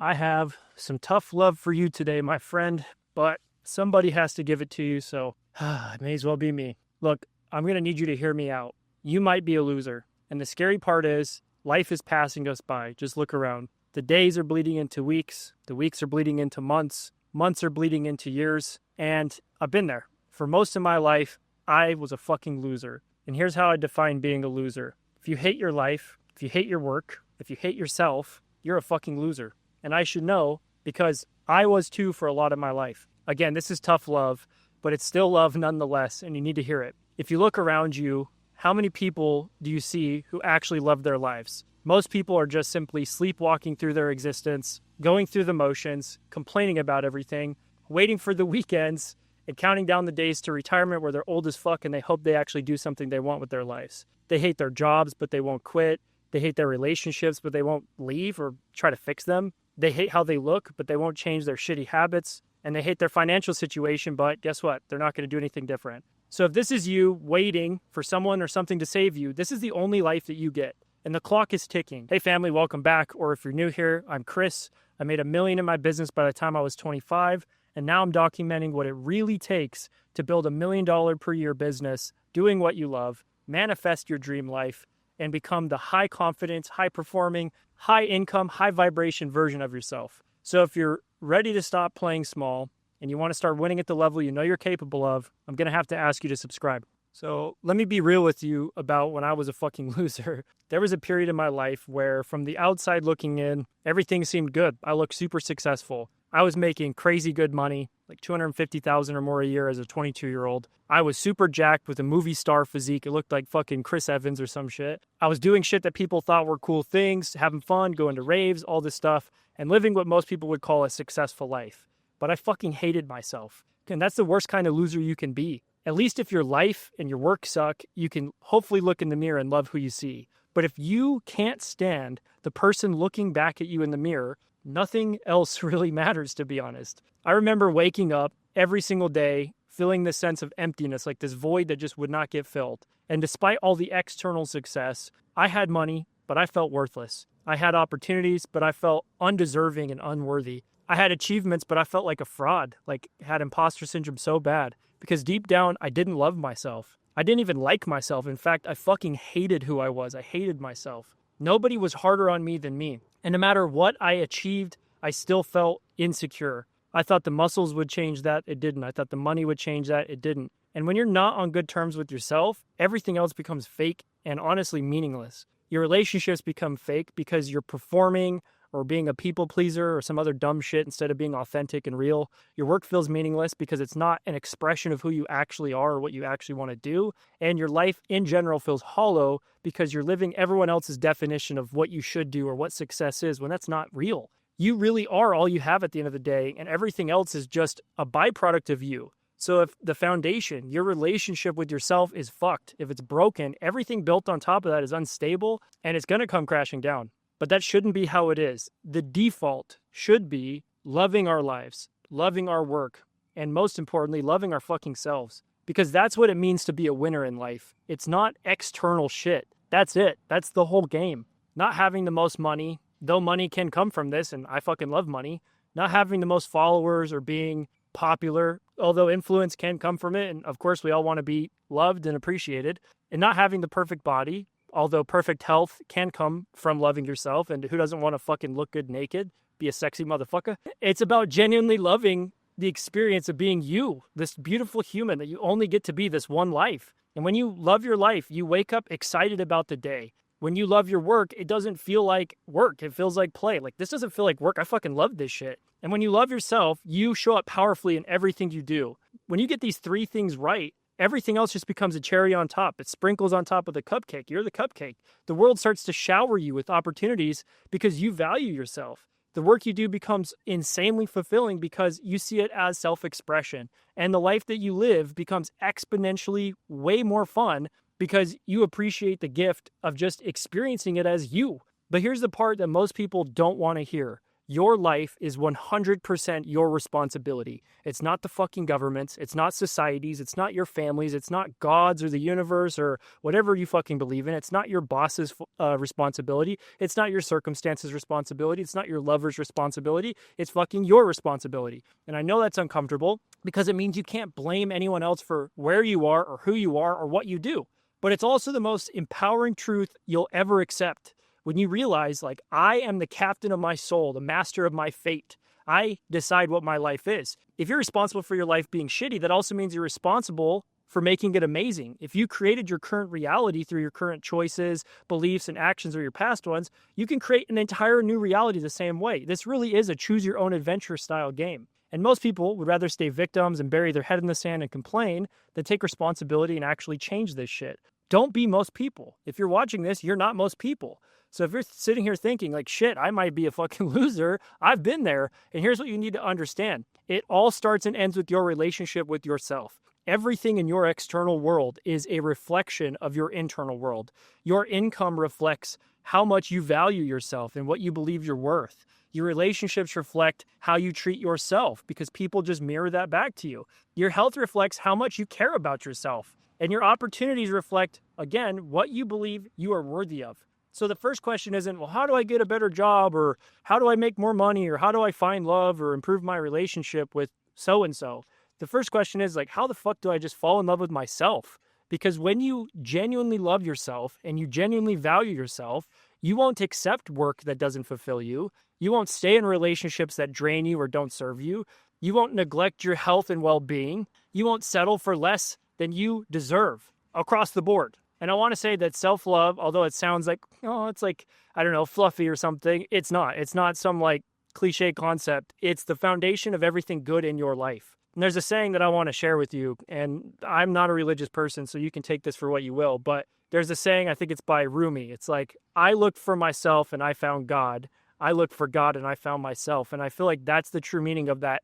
I have some tough love for you today, my friend, but somebody has to give it to you, so it may as well be me. Look, I'm going to need you to hear me out. You might be a loser, and the scary part is life is passing us by. Just look around. The days are bleeding into weeks, the weeks are bleeding into months, months are bleeding into years, and I've been there. For most of my life, I was a fucking loser. And here's how I define being a loser. If you hate your life, if you hate your work, if you hate yourself, you're a fucking loser. And I should know because I was too for a lot of my life. Again, this is tough love, but it's still love nonetheless, and you need to hear it. If you look around you, how many people do you see who actually love their lives? Most people are just simply sleepwalking through their existence, going through the motions, complaining about everything, waiting for the weekends, and counting down the days to retirement where they're old as fuck and they hope they actually do something they want with their lives. They hate their jobs, but they won't quit. They hate their relationships, but they won't leave or try to fix them. They hate how they look, but they won't change their shitty habits. And they hate their financial situation, but guess what? They're not going to do anything different. So if this is you waiting for someone or something to save you, this is the only life that you get. And the clock is ticking. Hey family, welcome back. Or if you're new here, I'm Chris. I made $1 million in my business by the time I was 25. And now I'm documenting what it really takes to build $1 million per year business, doing what you love, manifest your dream life, and become the high confidence, high performing, high income, high vibration version of yourself. So if you're ready to stop playing small and you want to start winning at the level you know you're capable of, I'm going to have to ask you to subscribe. So let me be real with you about when I was a fucking loser. There was a period in my life where from the outside looking in, everything seemed good. I looked super successful. I was making crazy good money, like $250,000 or more a year as a 22-year-old. I was super jacked with a movie star physique. It looked like fucking Chris Evans or some shit. I was doing shit that people thought were cool things, having fun, going to raves, all this stuff, and living what most people would call a successful life. But I fucking hated myself. And that's the worst kind of loser you can be. At least if your life and your work suck, you can hopefully look in the mirror and love who you see. But if you can't stand the person looking back at you in the mirror, nothing else really matters, to be honest. I remember waking up every single day feeling this sense of emptiness, like this void that just would not get filled. And despite all the external success, I had money, but I felt worthless. I had opportunities, but I felt undeserving and unworthy. I had achievements, but I felt like a fraud, like had imposter syndrome so bad. Because deep down, I didn't love myself. I didn't even like myself. In fact, I fucking hated who I was. I hated myself. Nobody was harder on me than me. And no matter what I achieved, I still felt insecure. I thought the muscles would change that. It didn't. I thought the money would change that. It didn't. And when you're not on good terms with yourself, everything else becomes fake and honestly meaningless. Your relationships become fake because you're performing or being a people pleaser or some other dumb shit instead of being authentic and real. Your work feels meaningless because it's not an expression of who you actually are or what you actually want to do. And your life in general feels hollow because you're living everyone else's definition of what you should do or what success is when that's not real. You really are all you have at the end of the day, and everything else is just a byproduct of you. So if the foundation, your relationship with yourself is fucked, if it's broken, everything built on top of that is unstable and it's going to come crashing down. But that shouldn't be how it is. The default should be loving our lives, loving our work, and most importantly, loving our fucking selves. Because that's what it means to be a winner in life. It's not external shit. That's it. That's the whole game. Not having the most money, though money can come from this, and I fucking love money. Not having the most followers or being popular, although influence can come from it. And of course, we all want to be loved and appreciated. And not having the perfect body, although perfect health can come from loving yourself, and who doesn't want to fucking look good naked, be a sexy motherfucker? It's about genuinely loving the experience of being you, this beautiful human that you only get to be this one life. And when you love your life, you wake up excited about the day. When you love your work, it doesn't feel like work. It feels like play. Like, this doesn't feel like work. I fucking love this shit. And when you love yourself, you show up powerfully in everything you do. When you get these three things right, everything else just becomes a cherry on top. It sprinkles on top of the cupcake. You're the cupcake. The world starts to shower you with opportunities because you value yourself. The work you do becomes insanely fulfilling because you see it as self-expression. And the life that you live becomes exponentially way more fun because you appreciate the gift of just experiencing it as you. But here's the part that most people don't want to hear. Your life is 100% your responsibility. It's not the fucking governments. It's not societies. It's not your families. It's not gods or the universe or whatever you fucking believe in. It's not your boss's responsibility. It's not your circumstances' responsibility. It's not your lover's responsibility. It's fucking your responsibility. And I know that's uncomfortable because it means you can't blame anyone else for where you are or who you are or what you do. But it's also the most empowering truth you'll ever accept. When you realize, like, I am the captain of my soul, the master of my fate. I decide what my life is. If you're responsible for your life being shitty, that also means you're responsible for making it amazing. If you created your current reality through your current choices, beliefs, and actions or your past ones, you can create an entire new reality the same way. This really is a choose your own adventure style game. And most people would rather stay victims and bury their head in the sand and complain than take responsibility and actually change this shit. Don't be most people. If you're watching this, you're not most people. So if you're sitting here thinking like, shit, I might be a fucking loser, I've been there. And here's what you need to understand. It all starts and ends with your relationship with yourself. Everything in your external world is a reflection of your internal world. Your income reflects how much you value yourself and what you believe you're worth. Your relationships reflect how you treat yourself because people just mirror that back to you. Your health reflects how much you care about yourself. And your opportunities reflect, again, what you believe you are worthy of. So the first question isn't, well, how do I get a better job, or how do I make more money, or how do I find love or improve my relationship with so-and-so? The first question is like, how the fuck do I just fall in love with myself? Because when you genuinely love yourself and you genuinely value yourself, you won't accept work that doesn't fulfill you. You won't stay in relationships that drain you or don't serve you. You won't neglect your health and well-being. You won't settle for less than you deserve across the board. And I want to say that self-love, although it sounds like, oh, it's like, I don't know, fluffy or something, it's not. It's not some like cliche concept. It's the foundation of everything good in your life. And there's a saying that I want to share with you, and I'm not a religious person, so you can take this for what you will, but there's a saying, I think it's by Rumi. It's like, I looked for myself and I found God. I looked for God and I found myself. And I feel like that's the true meaning of that,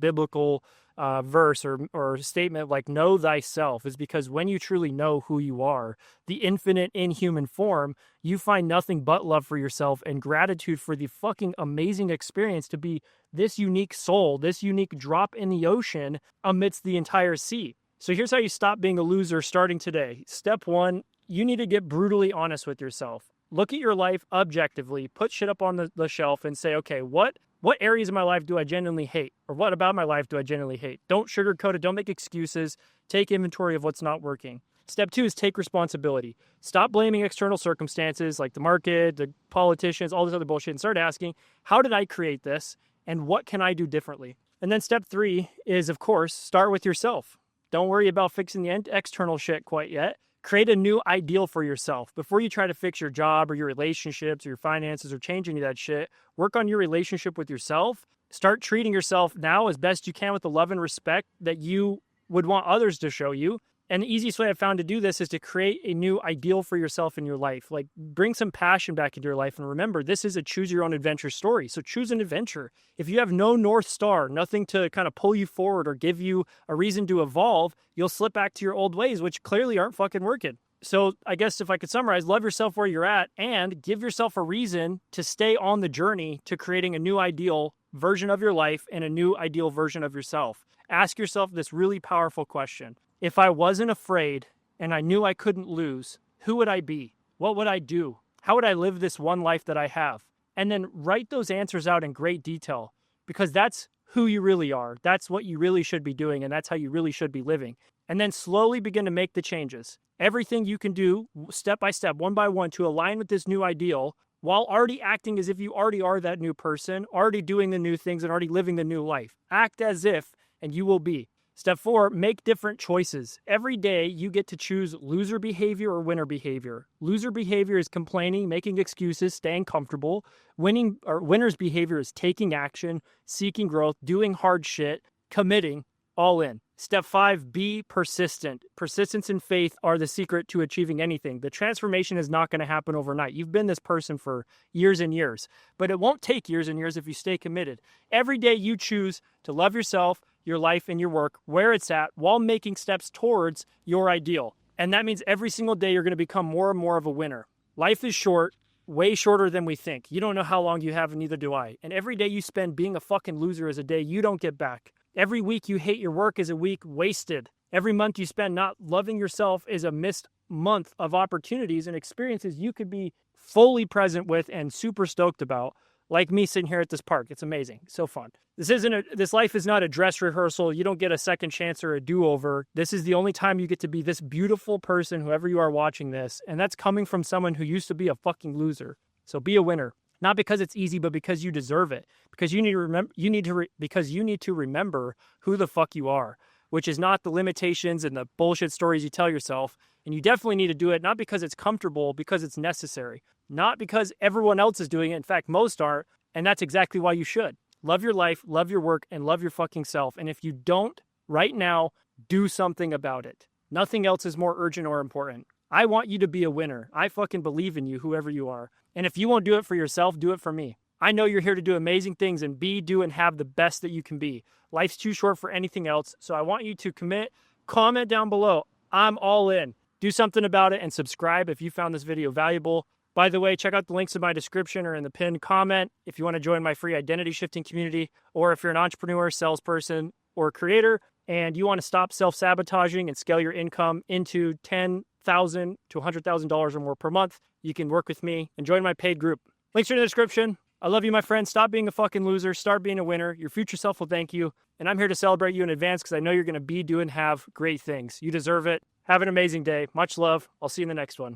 biblical verse or statement, like know thyself, is because when you truly know who you are, the infinite in human form, you find nothing but love for yourself and gratitude for the fucking amazing experience to be this unique soul, this unique drop in the ocean amidst the entire sea. So here's how you stop being a loser starting today. Step 1, you need to get brutally honest with yourself. Look at your life objectively, put shit up on the shelf and say, okay, what areas of my life do I genuinely hate? Or what about my life do I genuinely hate? Don't sugarcoat it. Don't make excuses. Take inventory of what's not working. Step 2 is take responsibility. Stop blaming external circumstances like the market, the politicians, all this other bullshit, and start asking, how did I create this? And what can I do differently? And then step 3 is, of course, start with yourself. Don't worry about fixing the external shit quite yet. Create a new ideal for yourself. Before you try to fix your job or your relationships or your finances or change any of that shit, work on your relationship with yourself. Start treating yourself now as best you can with the love and respect that you would want others to show you. And the easiest way I've found to do this is to create a new ideal for yourself in your life. Like, bring some passion back into your life. And remember, this is a choose your own adventure story. So choose an adventure. If you have no North Star, nothing to kind of pull you forward or give you a reason to evolve, you'll slip back to your old ways, which clearly aren't fucking working. So I guess if I could summarize, love yourself where you're at and give yourself a reason to stay on the journey to creating a new ideal version of your life and a new ideal version of yourself. Ask yourself this really powerful question. If I wasn't afraid and I knew I couldn't lose, who would I be? What would I do? How would I live this one life that I have? And then write those answers out in great detail, because that's who you really are. That's what you really should be doing, and that's how you really should be living. And then slowly begin to make the changes. Everything you can do step by step, one by one, to align with this new ideal while already acting as if you already are that new person, already doing the new things and already living the new life. Act as if, and you will be. Step 4, make different choices. Every day you get to choose loser behavior or winner behavior. Loser behavior is complaining, making excuses, staying comfortable. Winner's behavior is taking action, seeking growth, doing hard shit, committing, all in. Step 5, be persistent. Persistence and faith are the secret to achieving anything. The transformation is not going to happen overnight. You've been this person for years and years, but it won't take years and years if you stay committed. Every day you choose to love yourself, your life, and your work where it's at while making steps towards your ideal. And that means every single day you're going to become more and more of a winner. Life is short. way shorter than we think. You don't know how long you have, and neither do I. And every day you spend being a fucking loser is a day you don't get back. Every week you hate your work is a week wasted. Every month you spend not loving yourself is a missed month of opportunities and experiences you could be fully present with and super stoked about. Like me sitting here at this park. It's amazing. So fun. This life is not a dress rehearsal. You don't get a second chance or a do-over. This is the only time you get to be this beautiful person, whoever you are watching this. And that's coming from someone who used to be a fucking loser. So be a winner. Not because it's easy, but because you deserve it. Because you need to remember who the fuck you are, which is not the limitations and the bullshit stories you tell yourself. And you definitely need to do it, not because it's comfortable, because it's necessary. Not because everyone else is doing it. In fact, most aren't. And that's exactly why you should. Love your life, love your work, and love your fucking self. And if you don't, right now, do something about it. Nothing else is more urgent or important. I want you to be a winner. I fucking believe in you, whoever you are. And if you won't do it for yourself, do it for me. I know you're here to do amazing things and do and have the best that you can be. Life's too short for anything else. So I want you to commit. Comment down below. I'm all in. Do something about it and subscribe if you found this video valuable. By the way, check out the links in my description or in the pinned comment if you want to join my free identity shifting community, or if you're an entrepreneur, salesperson, or creator, and you want to stop self-sabotaging and scale your income into $10,000 to $100,000 or more per month, you can work with me and join my paid group. Links are in the description. I love you, my friend. Stop being a fucking loser. Start being a winner. Your future self will thank you. And I'm here to celebrate you in advance because I know you're going to do and have great things. You deserve it. Have an amazing day. Much love. I'll see you in the next one.